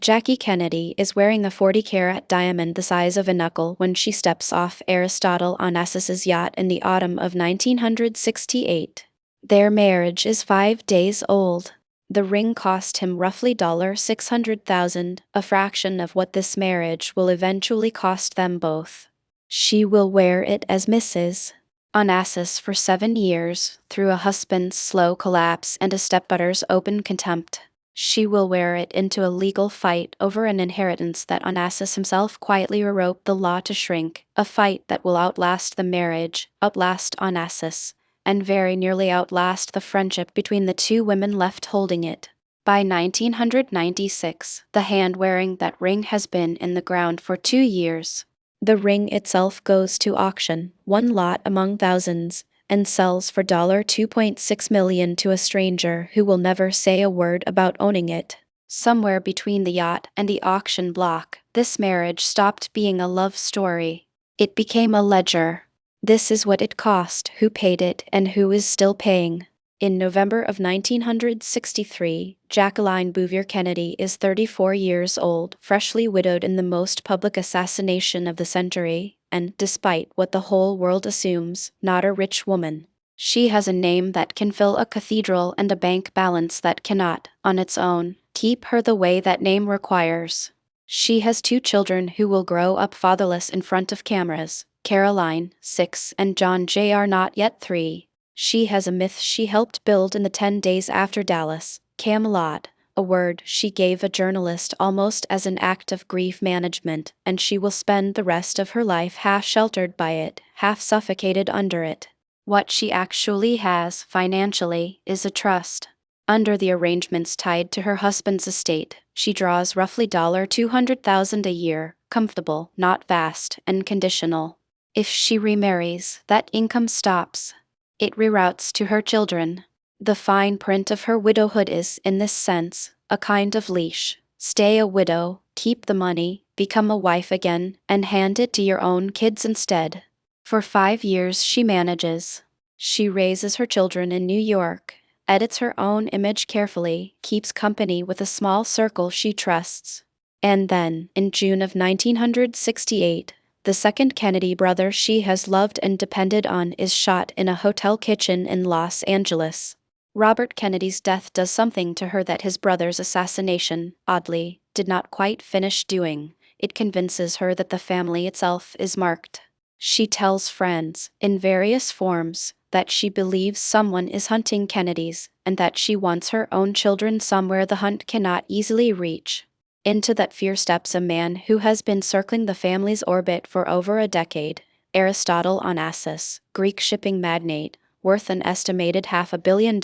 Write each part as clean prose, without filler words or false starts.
Jackie Kennedy is wearing a 40-carat diamond the size of a knuckle when she steps off Aristotle Onassis's yacht in the autumn of 1968. Their marriage is 5 days old. The ring cost him roughly $600,000, a fraction of what this marriage will eventually cost them both. She will wear it as Mrs. Onassis for 7 years, through a husband's slow collapse and a stepmother's open contempt. She will wear it into a legal fight over an inheritance that Onassis himself quietly rewrote the law to shrink, a fight that will outlast the marriage, outlast Onassis, and very nearly outlast the friendship between the two women left holding it. By 1996, the hand wearing that ring has been in the ground for 2 years. The ring itself goes to auction, one lot among thousands, and sells for $2.6 million to a stranger who will never say a word about owning it. Somewhere between the yacht and the auction block, this marriage stopped being a love story. It became a ledger. This is what it cost, who paid it, and who is still paying. In November of 1963, Jacqueline Bouvier Kennedy is 34 years old, freshly widowed in the most public assassination of the century, and, despite what the whole world assumes, not a rich woman. She has a name that can fill a cathedral and a bank balance that cannot, on its own, keep her the way that name requires. She has 2 children who will grow up fatherless in front of cameras, Caroline, 6, and John Jr. not yet 3. She has a myth she helped build in the 10 days after Dallas, Camelot, a word she gave a journalist almost as an act of grief management, and she will spend the rest of her life half sheltered by it, half suffocated under it. What she actually has, financially, is a trust. Under the arrangements tied to her husband's estate, she draws roughly $200,000 a year, comfortable, not vast, and conditional. If she remarries, that income stops. It reroutes to her children. The fine print of her widowhood is, in this sense, a kind of leash. Stay a widow, keep the money, become a wife again, and hand it to your own kids instead. For 5 years she manages. She raises her children in New York, edits her own image carefully, keeps company with a small circle she trusts. And then, in June of 1968, the second Kennedy brother she has loved and depended on is shot in a hotel kitchen in Los Angeles. Robert Kennedy's death does something to her that his brother's assassination, oddly, did not quite finish doing. It convinces her that the family itself is marked. She tells friends, in various forms, that she believes someone is hunting Kennedys, and that she wants her own children somewhere the hunt cannot easily reach. Into that fear steps a man who has been circling the family's orbit for over a decade, Aristotle Onassis, Greek shipping magnate, worth an estimated $500 million,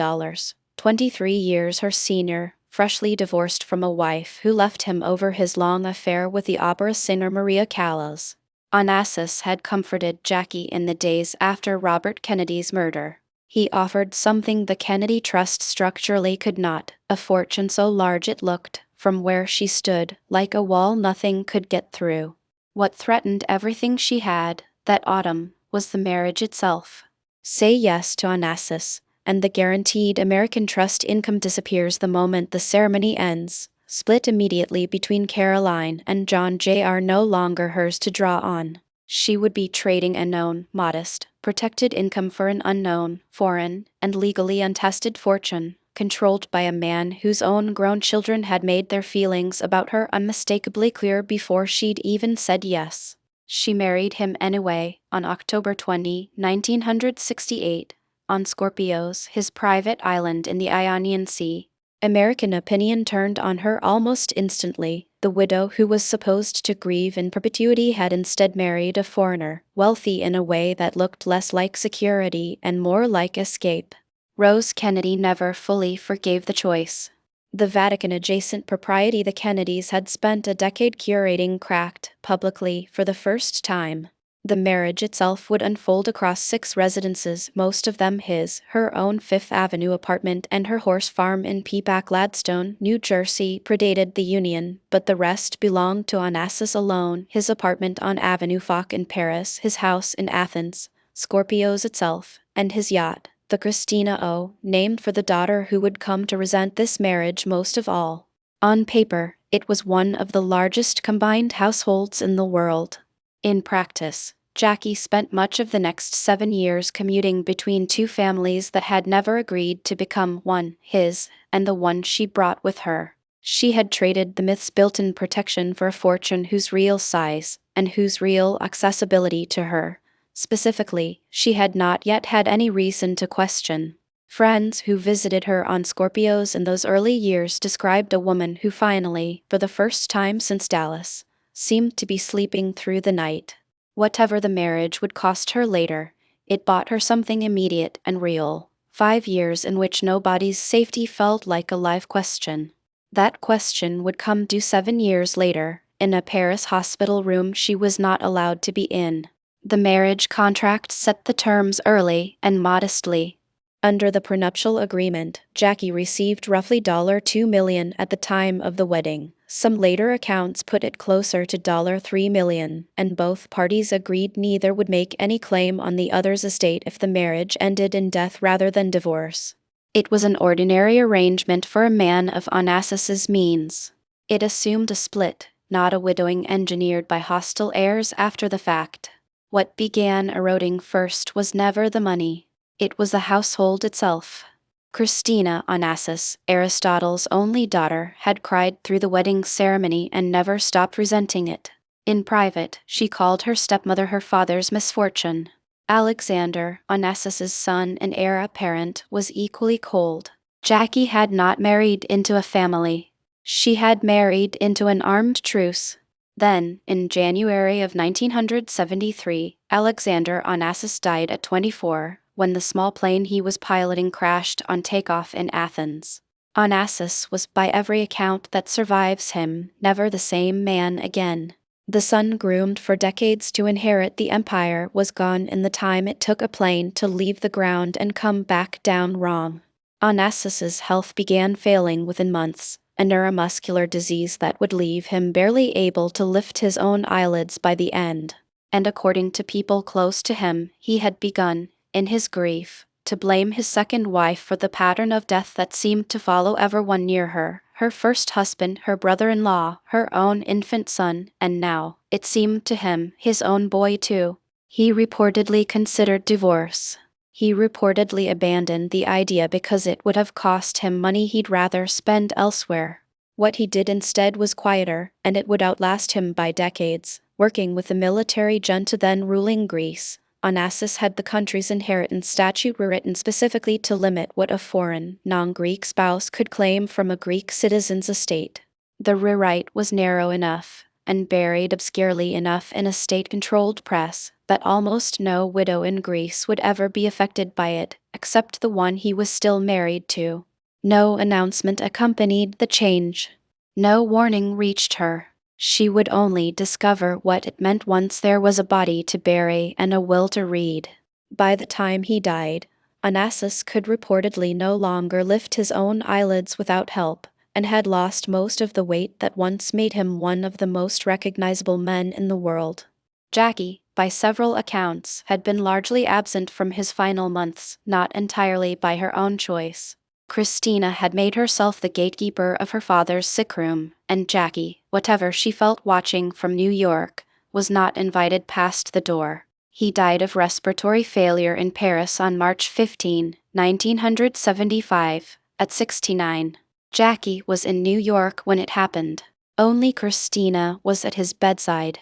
23 years her senior, freshly divorced from a wife who left him over his long affair with the opera singer Maria Callas. Onassis had comforted Jackie in the days after Robert Kennedy's murder. He offered something the Kennedy Trust structurally could not, a fortune so large it looked, from where she stood, like a wall nothing could get through. What threatened everything she had, that autumn, was the marriage itself. Say yes to Onassis, and the guaranteed American trust income disappears the moment the ceremony ends, split immediately between Caroline and John Jr. no longer hers to draw on. She would be trading a known, modest, protected income for an unknown, foreign, and legally untested fortune, controlled by a man whose own grown children had made their feelings about her unmistakably clear before she'd even said yes. She married him anyway, on October 20, 1968, on Scorpios, his private island in the Ionian Sea. American opinion turned on her almost instantly. The widow who was supposed to grieve in perpetuity had instead married a foreigner, wealthy in a way that looked less like security and more like escape. Rose Kennedy never fully forgave the choice. The Vatican-adjacent propriety the Kennedys had spent a decade curating cracked, publicly, for the first time. The marriage itself would unfold across 6 residences, most of them his, her own Fifth Avenue apartment and her horse farm in Peapack, Gladstone, New Jersey, predated the union, but the rest belonged to Onassis alone, his apartment on Avenue Foch in Paris, his house in Athens, Scorpios itself, and his yacht, the Christina O., named for the daughter who would come to resent this marriage most of all. On paper, It was one of the largest combined households in the world. In practice, Jackie spent much of the next 7 years commuting between two families that had never agreed to become one, his, and the one she brought with her. She had traded the myth's built-in protection for a fortune whose real size, and whose real accessibility to her, specifically, she had not yet had any reason to question. Friends who visited her on Scorpios in those early years described a woman who finally, for the first time since Dallas, seemed to be sleeping through the night. Whatever the marriage would cost her later, it bought her something immediate and real. 5 years in which nobody's safety felt like a live question. That question would come due 7 years later, in a Paris hospital room she was not allowed to be in. The marriage contract set the terms early and modestly. Under the prenuptial agreement, Jackie received roughly $2 million at the time of the wedding. Some later accounts put it closer to $3 million, and both parties agreed neither would make any claim on the other's estate if the marriage ended in death rather than divorce. It was an ordinary arrangement for a man of Onassis's means. It assumed a split, not a widowing engineered by hostile heirs after the fact. What began eroding first was never the money. It was the household itself. Christina Onassis, Aristotle's only daughter, had cried through the wedding ceremony and never stopped resenting it. In private, she called her stepmother her father's misfortune. Alexander, Onassis's son and heir apparent, was equally cold. Jackie had not married into a family. She had married into an armed truce. Then, in January of 1973, Alexander Onassis died at 24, when the small plane he was piloting crashed on takeoff in Athens. Onassis was, by every account that survives him, never the same man again. The son groomed for decades to inherit the empire was gone in the time it took a plane to leave the ground and come back down wrong. Onassis's health began failing within months, a neuromuscular disease that would leave him barely able to lift his own eyelids by the end. And according to people close to him, he had begun, in his grief, to blame his second wife for the pattern of death that seemed to follow everyone near her, her first husband, her brother-in-law, her own infant son, and now, it seemed to him, his own boy too. He reportedly considered divorce. He reportedly abandoned the idea because it would have cost him money he'd rather spend elsewhere. What he did instead was quieter, and it would outlast him by decades. Working with the military junta then ruling Greece, Onassis had the country's inheritance statute rewritten specifically to limit what a foreign, non-Greek spouse could claim from a Greek citizen's estate. The rewrite was narrow enough, and buried obscurely enough in a state-controlled press, that almost no widow in Greece would ever be affected by it, except the one he was still married to. No announcement accompanied the change. No warning reached her. She would only discover what it meant once there was a body to bury and a will to read. By the time he died, Onassis could reportedly no longer lift his own eyelids without help, and had lost most of the weight that once made him one of the most recognizable men in the world. Jackie, by several accounts, had been largely absent from his final months, not entirely by her own choice. Christina had made herself the gatekeeper of her father's sick room, and Jackie, whatever she felt watching from New York, was not invited past the door. He died of respiratory failure in Paris on March 15, 1975, at 69. Jackie was in New York when it happened. Only Christina was at his bedside.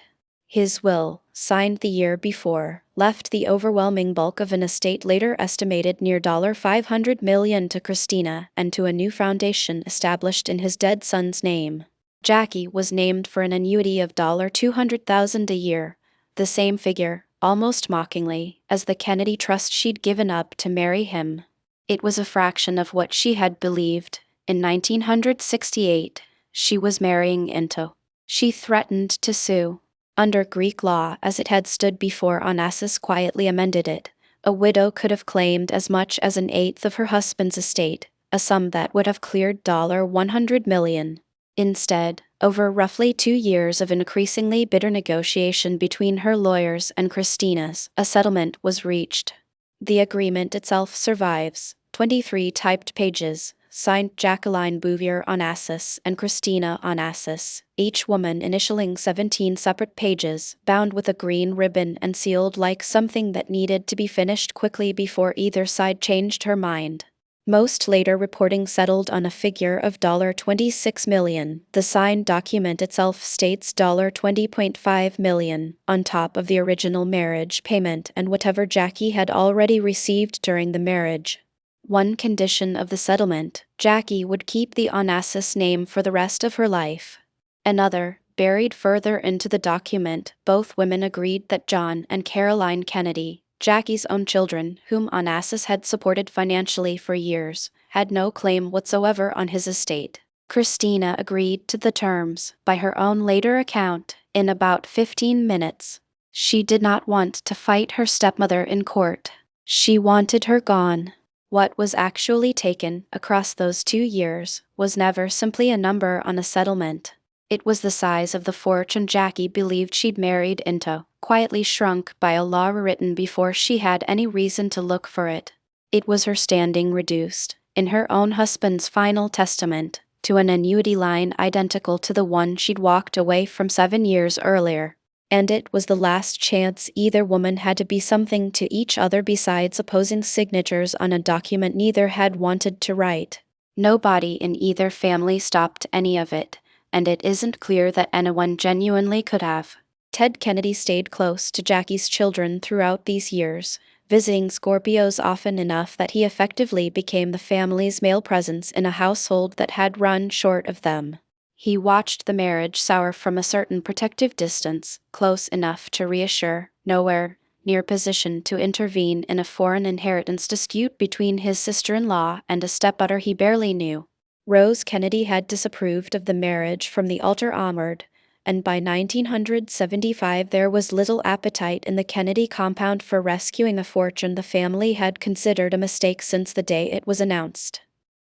His will, signed the year before, left the overwhelming bulk of an estate later estimated near $500 million to Christina and to a new foundation established in his dead son's name. Jackie was named for an annuity of $200,000 a year, the same figure, almost mockingly, as the Kennedy Trust she'd given up to marry him. It was a fraction of what she had believed. In 1968, she was marrying into. She threatened to sue. Under Greek law, as it had stood before Onassis quietly amended it, a widow could have claimed as much as an eighth of her husband's estate, a sum that would have cleared $100 million. Instead, over roughly 2 years of increasingly bitter negotiation between her lawyers and Christina's, a settlement was reached. The agreement itself survives, 23 typed pages, signed Jacqueline Bouvier Onassis and Christina Onassis, each woman initialing 17 separate pages, bound with a green ribbon and sealed like something that needed to be finished quickly before either side changed her mind. Most later reporting settled on a figure of $26 million. The signed document itself states $20.5 million, on top of the original marriage payment and whatever Jackie had already received during the marriage. One condition of the settlement: Jackie would keep the Onassis name for the rest of her life. Another, buried further into the document, both women agreed that John and Caroline Kennedy, Jackie's own children, whom Onassis had supported financially for years, had no claim whatsoever on his estate. Christina agreed to the terms, by her own later account, in about 15 minutes. She did not want to fight her stepmother in court. She wanted her gone. What was actually taken across those 2 years was never simply a number on a settlement. It was the size of the fortune Jackie believed she'd married into, quietly shrunk by a law written before she had any reason to look for it. It was her standing reduced, in her own husband's final testament, to an annuity line identical to the one she'd walked away from 7 years earlier. And it was the last chance either woman had to be something to each other besides opposing signatures on a document neither had wanted to write. Nobody in either family stopped any of it, and it isn't clear that anyone genuinely could have. Ted Kennedy stayed close to Jackie's children throughout these years, visiting Scorpios often enough that he effectively became the family's male presence in a household that had run short of them. He watched the marriage sour from a certain protective distance, close enough to reassure, nowhere near position to intervene in a foreign inheritance dispute between his sister-in-law and a stepdaughter he barely knew. Rose Kennedy had disapproved of the marriage from the altar onward, and by 1975 there was little appetite in the Kennedy compound for rescuing a fortune the family had considered a mistake since the day it was announced.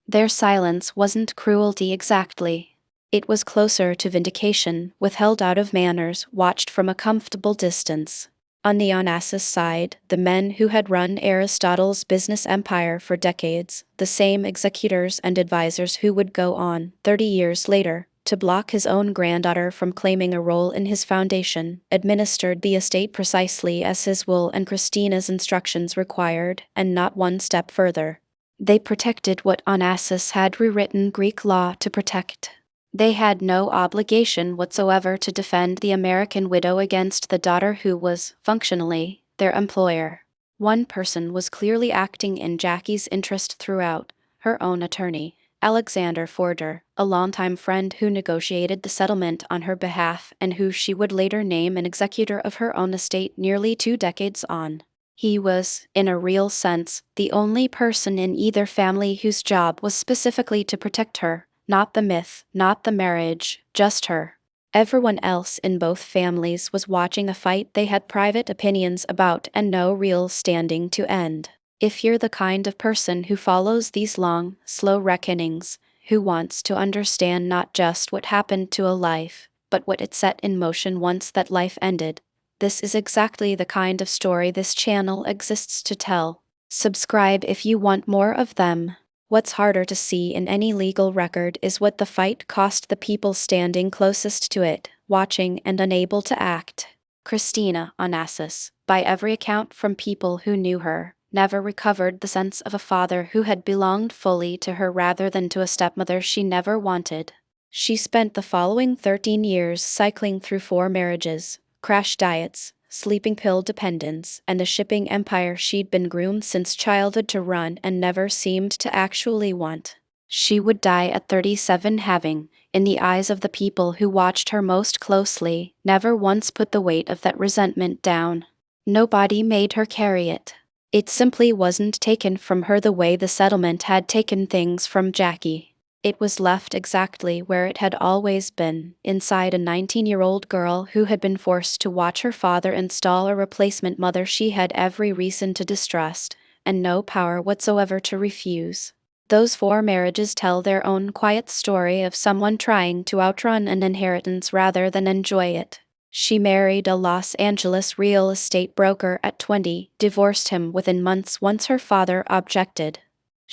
Their silence wasn't cruelty exactly. It was closer to vindication, withheld out of manners, watched from a comfortable distance. On the Onassis side, the men who had run Aristotle's business empire for decades, the same executors and advisors who would go on, 30 years later, to block his own granddaughter from claiming a role in his foundation, administered the estate precisely as his will and Christina's instructions required, and not one step further. They protected what Onassis had rewritten Greek law to protect. They had no obligation whatsoever to defend the American widow against the daughter who was, functionally, their employer. One person was clearly acting in Jackie's interest throughout, her own attorney, Alexander Forder, a longtime friend who negotiated the settlement on her behalf and who she would later name an executor of her own estate nearly 2 decades on. He was, in a real sense, the only person in either family whose job was specifically to protect her. Not the myth, not the marriage, just her. Everyone else in both families was watching a fight they had private opinions about and no real standing to end. If you're the kind of person who follows these long, slow reckonings, who wants to understand not just what happened to a life, but what it set in motion once that life ended, this is exactly the kind of story this channel exists to tell. Subscribe if you want more of them. What's harder to see in any legal record is what the fight cost the people standing closest to it, watching and unable to act. Christina Onassis, by every account from people who knew her, never recovered the sense of a father who had belonged fully to her rather than to a stepmother she never wanted. She spent the following 13 years cycling through 4 marriages, crash diets, sleeping pill dependence, and a shipping empire she'd been groomed since childhood to run and never seemed to actually want. She would die at 37 having, in the eyes of the people who watched her most closely, never once put the weight of that resentment down. Nobody made her carry it. It simply wasn't taken from her the way the settlement had taken things from Jackie. It was left exactly where it had always been, inside a 19-year-old girl who had been forced to watch her father install a replacement mother she had every reason to distrust, and no power whatsoever to refuse. Those 4 marriages tell their own quiet story of someone trying to outrun an inheritance rather than enjoy it. She married a Los Angeles real estate broker at 20, divorced him within months once her father objected.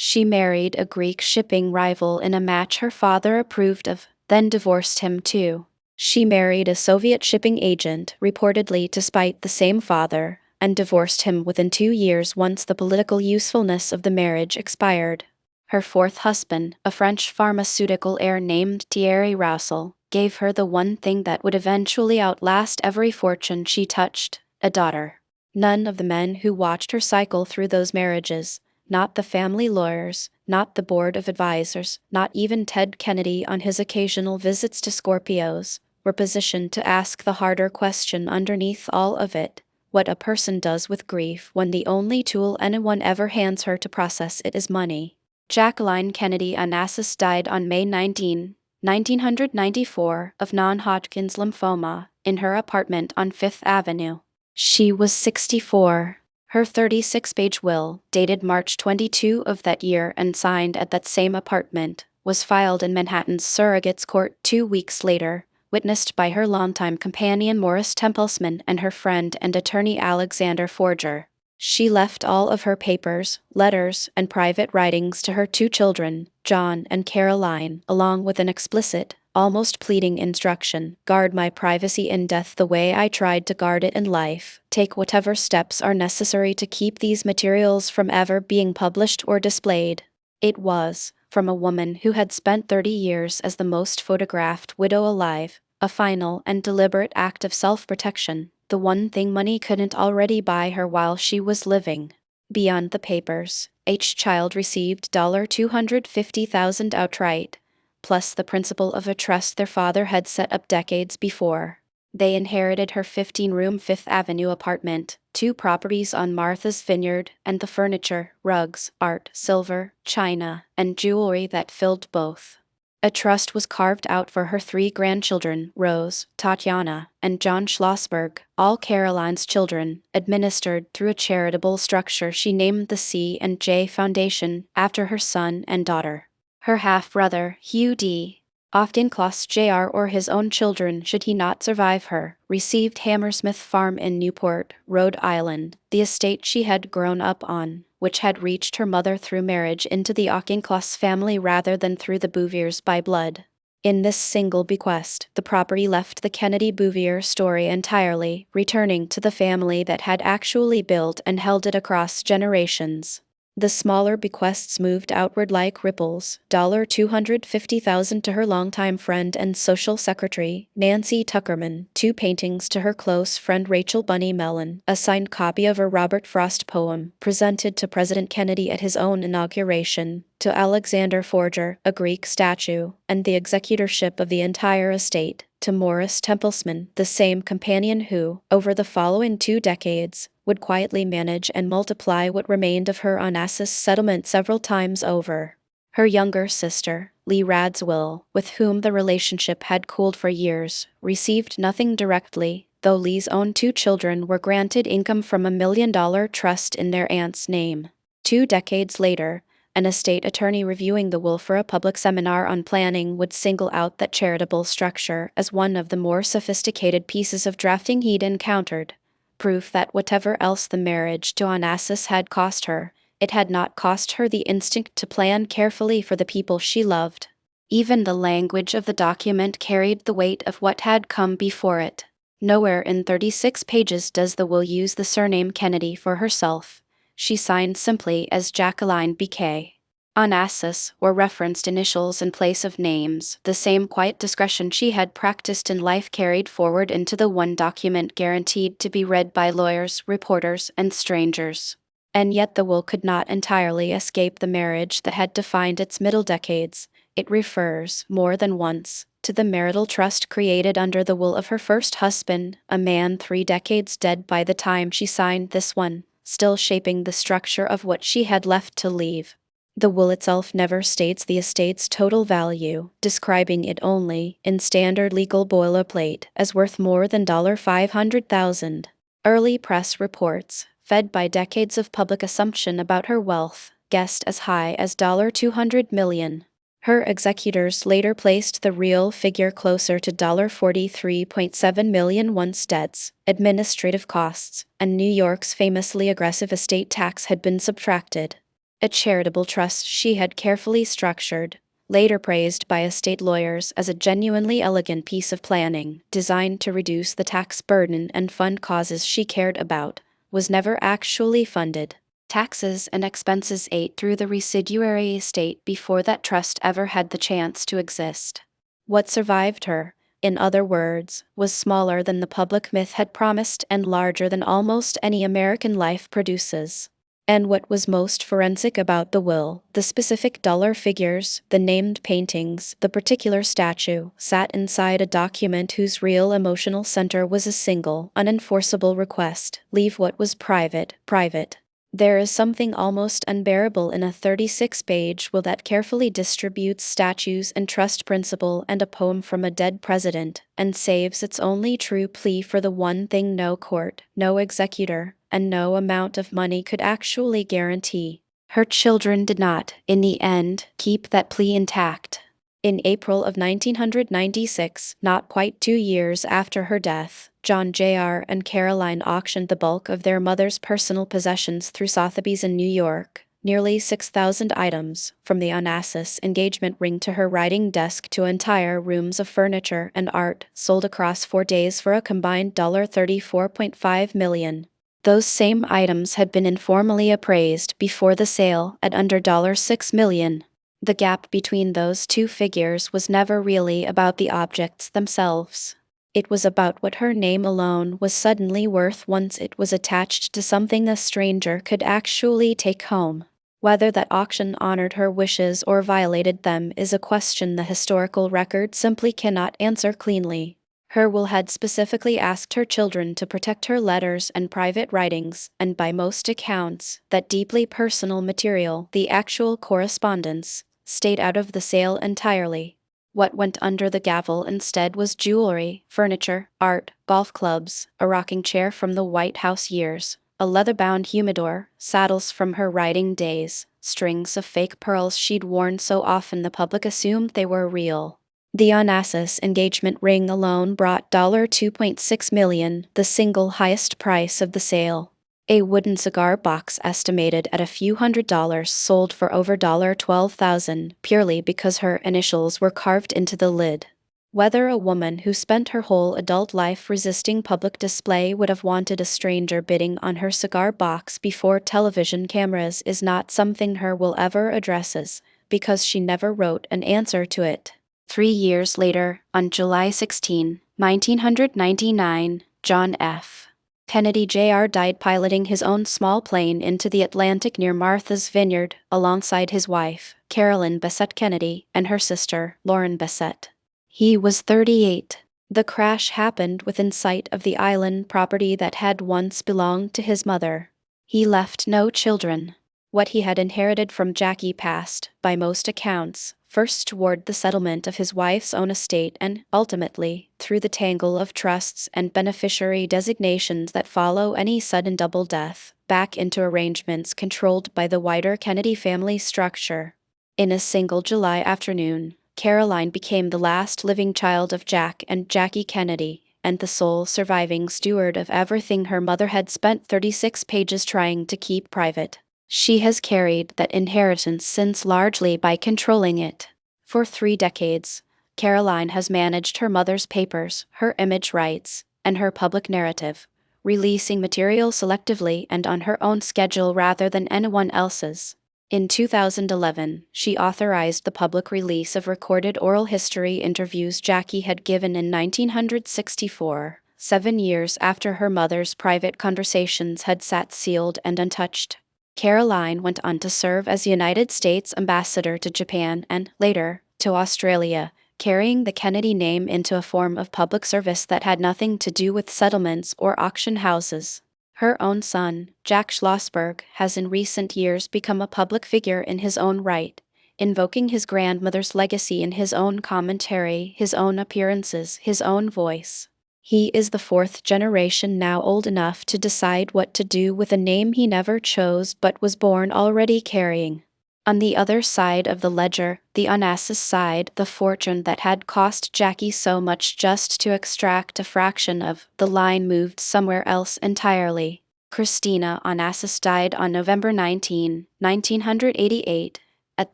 She married a Greek shipping rival in a match her father approved of, then divorced him too. She married a Soviet shipping agent, reportedly to spite the same father, and divorced him within 2 years once the political usefulness of the marriage expired. Her fourth husband, a French pharmaceutical heir named Thierry Roussel, gave her the one thing that would eventually outlast every fortune she touched, a daughter. None of the men who watched her cycle through those marriages, not the family lawyers, not the board of advisors, not even Ted Kennedy on his occasional visits to Scorpios, were positioned to ask the harder question underneath all of it: what a person does with grief when the only tool anyone ever hands her to process it is money. Jackie Kennedy Onassis died on May 19, 1994, of non-Hodgkin's lymphoma, in her apartment on Fifth Avenue. She was 64. Her 36-page will, dated March 22 of that year and signed at that same apartment, was filed in Manhattan's Surrogates Court 2 weeks later, witnessed by her longtime companion Morris Templesman and her friend and attorney Alexander Forger. She left all of her papers, letters, and private writings to her 2 children, John and Caroline, along with an explicit, almost pleading instruction: guard my privacy in death the way I tried to guard it in life. Take whatever steps are necessary to keep these materials from ever being published or displayed. It was, from a woman who had spent 30 years as the most photographed widow alive, a final and deliberate act of self-protection, the one thing money couldn't already buy her while she was living. Beyond the papers, each child received $250,000 outright, plus the principal of a trust their father had set up decades before. They inherited her 15-room Fifth Avenue apartment, 2 properties on Martha's Vineyard, and the furniture, rugs, art, silver, china, and jewelry that filled both. A trust was carved out for her 3 grandchildren, Rose, Tatiana, and John Schlossberg, all Caroline's children, administered through a charitable structure she named the C&J Foundation after her son and daughter. Her half-brother, Hugh D., often Klaus Jr. or his own children should he not survive her, received Hammersmith Farm in Newport, Rhode Island, the estate she had grown up on, which had reached her mother through marriage into the Auchincloss family rather than through the Bouviers by blood. In this single bequest, the property left the Kennedy Bouvier story entirely, returning to the family that had actually built and held it across generations. The smaller bequests moved outward like ripples: $250,000 to her longtime friend and social secretary, Nancy Tuckerman, 2 paintings to her close friend Rachel Bunny Mellon, a signed copy of a Robert Frost poem presented to President Kennedy at his own inauguration, to Alexander Forger, a Greek statue, and the executorship of the entire estate, to Morris Templesman, the same companion who, over the following 2 decades, would quietly manage and multiply what remained of her Onassis settlement several times over. Her younger sister, Lee Radziwill, with whom the relationship had cooled for years, received nothing directly, though Lee's own 2 children were granted income from a $1 million trust in their aunt's name. 2 decades later, an estate attorney reviewing the will for a public seminar on planning would single out that charitable structure as one of the more sophisticated pieces of drafting he'd encountered. Proof that whatever else the marriage to Onassis had cost her, it had not cost her the instinct to plan carefully for the people she loved. Even the language of the document carried the weight of what had come before it. Nowhere in 36 pages does the will use the surname Kennedy for herself. She signed simply as Jacqueline B.K. Onassis, or referenced initials in place of names, the same quiet discretion she had practiced in life carried forward into the one document guaranteed to be read by lawyers, reporters, and strangers. And yet the will could not entirely escape the marriage that had defined its middle decades. It refers, more than once, to the marital trust created under the will of her first husband, a man 3 decades dead by the time she signed this one, still shaping the structure of what she had left to leave. The will itself never states the estate's total value, describing it only, in standard legal boilerplate, as worth more than $500,000. Early press reports, fed by decades of public assumption about her wealth, guessed as high as $200 million. Her executors later placed the real figure closer to $43.7 million once debts, administrative costs, and New York's famously aggressive estate tax had been subtracted. a charitable trust she had carefully structured, later praised by estate lawyers as a genuinely elegant piece of planning designed to reduce the tax burden and fund causes she cared about, was never actually funded. Taxes and expenses ate through the residuary estate before that trust ever had the chance to exist. What survived her, in other words, was smaller than the public myth had promised and larger than almost any American life produces. And what was most forensic about the will, the specific dollar figures, the named paintings, the particular statue, sat inside a document whose real emotional center was a single, unenforceable request: leave what was private, private. There is something almost unbearable in a 36-page will that carefully distributes statues and trust principle and a poem from a dead president, and saves its only true plea for the one thing no court, no executor, and no amount of money could actually guarantee. Her children did not, in the end, keep that plea intact. In April of 1996, not quite 2 years after her death, John Jr. and Caroline auctioned the bulk of their mother's personal possessions through Sotheby's in New York, nearly 6,000 items, from the Onassis engagement ring to her writing desk to entire rooms of furniture and art, sold across 4 days for a combined $34.5 million. Those same items had been informally appraised before the sale at under $6 million. The gap between those two figures was never really about the objects themselves. It was about what her name alone was suddenly worth once it was attached to something a stranger could actually take home. Whether that auction honored her wishes or violated them is a question the historical record simply cannot answer cleanly. Her will had specifically asked her children to protect her letters and private writings, and by most accounts, that deeply personal material, the actual correspondence, stayed out of the sale entirely. What went under the gavel instead was jewelry, furniture, art, golf clubs, a rocking chair from the White House years, a leather-bound humidor, saddles from her riding days, strings of fake pearls she'd worn so often the public assumed they were real. The Onassis engagement ring alone brought $2.6 million, the single highest price of the sale. A wooden cigar box estimated at a few $100s sold for over $12,000 purely because her initials were carved into the lid. Whether a woman who spent her whole adult life resisting public display would have wanted a stranger bidding on her cigar box before television cameras is not something her will ever addresses, because she never wrote an answer to it. 3 years later, on July 16, 1999, John F. Kennedy Jr. died piloting his own small plane into the Atlantic near Martha's Vineyard, alongside his wife, Carolyn Bessette Kennedy, and her sister, Lauren Bessette. He was 38. The crash happened within sight of the island property that had once belonged to his mother. He left no children. What he had inherited from Jackie passed, by most accounts, first toward the settlement of his wife's own estate and, ultimately, through the tangle of trusts and beneficiary designations that follow any sudden double death, back into arrangements controlled by the wider Kennedy family structure. In a single July afternoon, Caroline became the last living child of Jack and Jackie Kennedy, and the sole surviving steward of everything her mother had spent 36 pages trying to keep private. She has carried that inheritance since largely by controlling it. For 3 decades, Caroline has managed her mother's papers, her image rights, and her public narrative, releasing material selectively and on her own schedule rather than anyone else's. In 2011, she authorized the public release of recorded oral history interviews Jackie had given in 1964, 7 years after her mother's private conversations had sat sealed and untouched. Caroline went on to serve as United States ambassador to Japan and, later, to Australia, carrying the Kennedy name into a form of public service that had nothing to do with settlements or auction houses. Her own son, Jack Schlossberg, has in recent years become a public figure in his own right, invoking his grandmother's legacy in his own commentary, his own appearances, his own voice. He is the 4th generation now old enough to decide what to do with a name he never chose but was born already carrying. On the other side of the ledger, the Onassis side, the fortune that had cost Jackie so much just to extract a fraction of the line moved somewhere else entirely. Christina Onassis died on November 19, 1988, at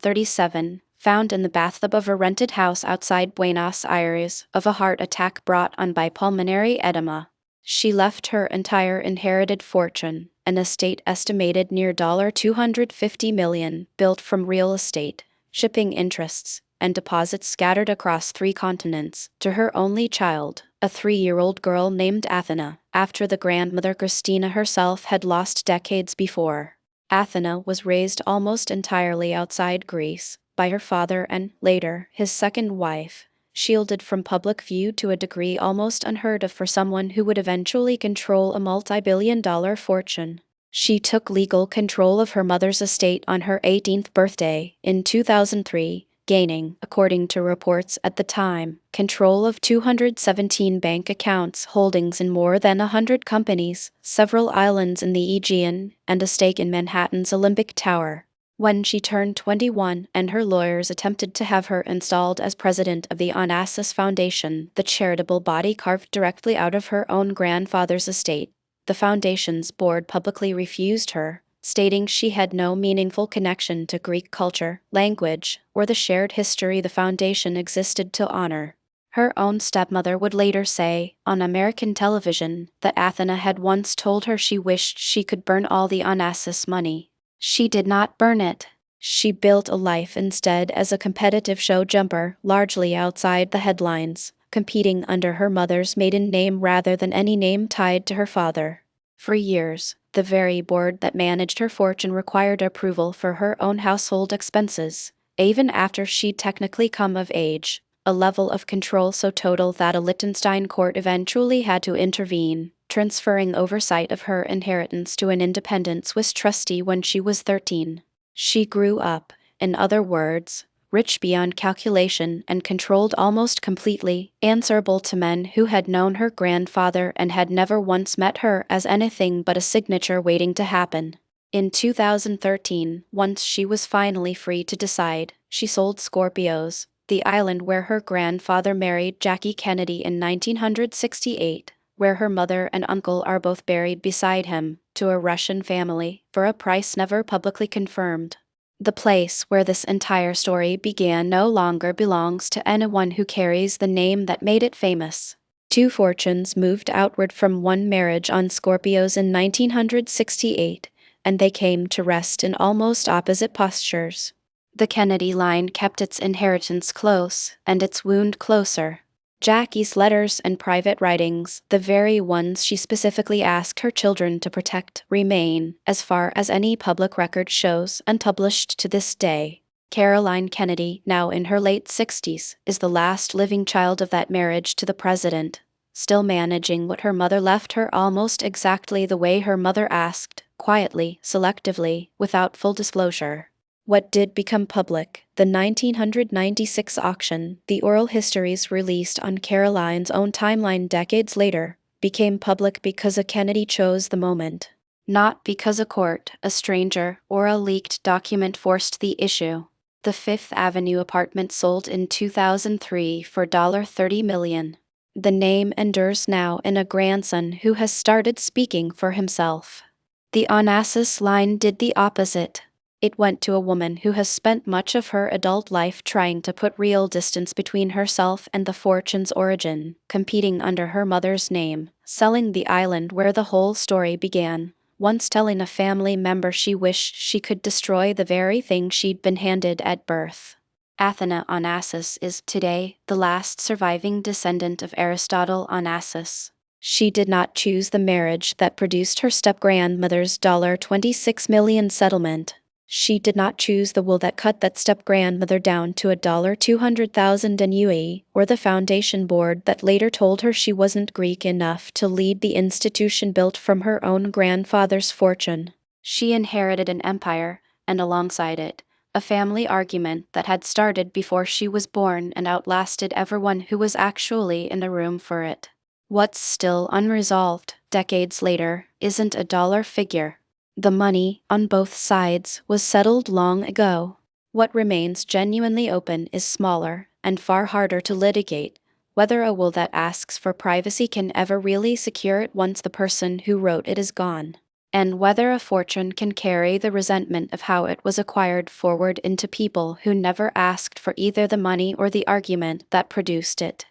37, found in the bathtub of a rented house outside Buenos Aires of a heart attack brought on by pulmonary edema. She left her entire inherited fortune, an estate estimated near $250 million, built from real estate, shipping interests, and deposits scattered across 3 continents, to her only child, a 3-year-old girl named Athena, after the grandmother Christina herself had lost decades before. Athena was raised almost entirely outside Greece, by her father and, later, his second wife, shielded from public view to a degree almost unheard of for someone who would eventually control a multi-billion-dollar fortune. She took legal control of her mother's estate on her 18th birthday, in 2003, gaining, according to reports at the time, control of 217 bank accounts, holdings in more than 100 companies, several islands in the Aegean, and a stake in Manhattan's Olympic Tower. When she turned 21 and her lawyers attempted to have her installed as president of the Onassis Foundation, the charitable body carved directly out of her own grandfather's estate, the foundation's board publicly refused her, stating she had no meaningful connection to Greek culture, language, or the shared history the foundation existed to honor. Her own stepmother would later say, on American television, that Athena had once told her she wished she could burn all the Onassis money. She did not burn it. She built a life instead as a competitive show jumper, largely outside the headlines, competing under her mother's maiden name rather than any name tied to her father. For years, the very board that managed her fortune required approval for her own household expenses, even after she'd technically come of age, a level of control so total that a Liechtenstein court eventually had to intervene, transferring oversight of her inheritance to an independent Swiss trustee when she was 13. She grew up, in other words, rich beyond calculation and controlled almost completely, answerable to men who had known her grandfather and had never once met her as anything but a signature waiting to happen. In 2013, once she was finally free to decide, she sold Scorpios, the island where her grandfather married Jackie Kennedy in 1968, where her mother and uncle are both buried beside him, to a Russian family, for a price never publicly confirmed. The place where this entire story began no longer belongs to anyone who carries the name that made it famous. 2 fortunes moved outward from one marriage on Scorpios in 1968, and they came to rest in almost opposite postures. The Kennedy line kept its inheritance close, and its wound closer. Jackie's letters and private writings, the very ones she specifically asked her children to protect, remain, as far as any public record shows, unpublished to this day. Caroline Kennedy, now in her late 60s, is the last living child of that marriage to the president, still managing what her mother left her almost exactly the way her mother asked, quietly, selectively, without full disclosure. What did become public, the 1996 auction, the oral histories released on Caroline's own timeline decades later, became public because a Kennedy chose the moment. Not because a court, a stranger, or a leaked document forced the issue. The Fifth Avenue apartment sold in 2003 for $30 million. The name endures now in a grandson who has started speaking for himself. The Onassis line did the opposite. It went to a woman who has spent much of her adult life trying to put real distance between herself and the fortune's origin, competing under her mother's name, selling the island where the whole story began, once telling a family member she wished she could destroy the very thing she'd been handed at birth. Athena Onassis is, today, the last surviving descendant of Aristotle Onassis. She did not choose the marriage that produced her step-grandmother's $26 million settlement. She did not choose the will that cut that step-grandmother down to $200,000 in UAE, or the foundation board that later told her she wasn't Greek enough to lead the institution built from her own grandfather's fortune. She inherited an empire, and alongside it, a family argument that had started before she was born and outlasted everyone who was actually in the room for it. What's still unresolved, decades later, isn't a dollar figure. The money, on both sides, was settled long ago. What remains genuinely open is smaller, and far harder to litigate, whether a will that asks for privacy can ever really secure it once the person who wrote it is gone. and whether a fortune can carry the resentment of how it was acquired forward into people who never asked for either the money or the argument that produced it.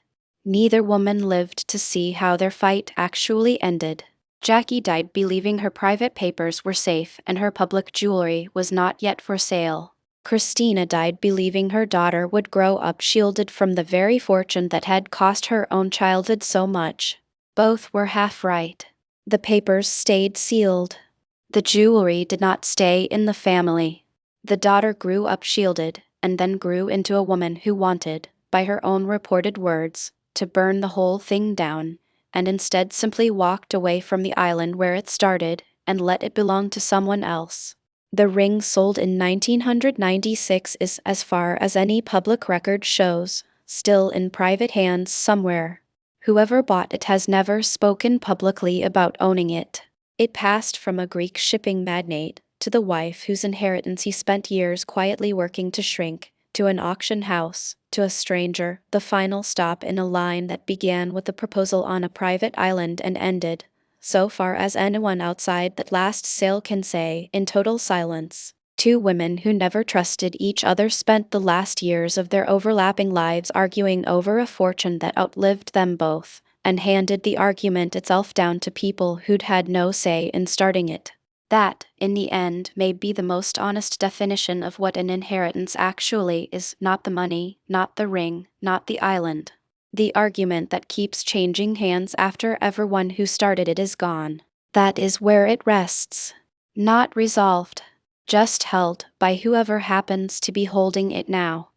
Neither woman lived to see how their fight actually ended. Jackie died believing her private papers were safe and her public jewelry was not yet for sale. Christina died believing her daughter would grow up shielded from the very fortune that had cost her own childhood so much. Both were half right. The papers stayed sealed. The jewelry did not stay in the family. The daughter grew up shielded and then grew into a woman who wanted, by her own reported words, to burn the whole thing down, and instead simply walked away from the island where it started and let it belong to someone else. The ring sold in 1996 is, as far as any public record shows, still in private hands somewhere. Whoever bought it has never spoken publicly about owning it. It passed from a Greek shipping magnate to the wife whose inheritance he spent years quietly working to shrink, to an auction house, to a stranger, the final stop in a line that began with a proposal on a private island and ended, so far as anyone outside that last sale can say, in total silence. Two women who never trusted each other spent the last years of their overlapping lives arguing over a fortune that outlived them both, and handed the argument itself down to people who'd had no say in starting it. That, in the end, may be the most honest definition of what an inheritance actually is: not the money, not the ring, not the island. The argument that keeps changing hands after everyone who started it is gone. That is where it rests. Not resolved. Just held by whoever happens to be holding it now.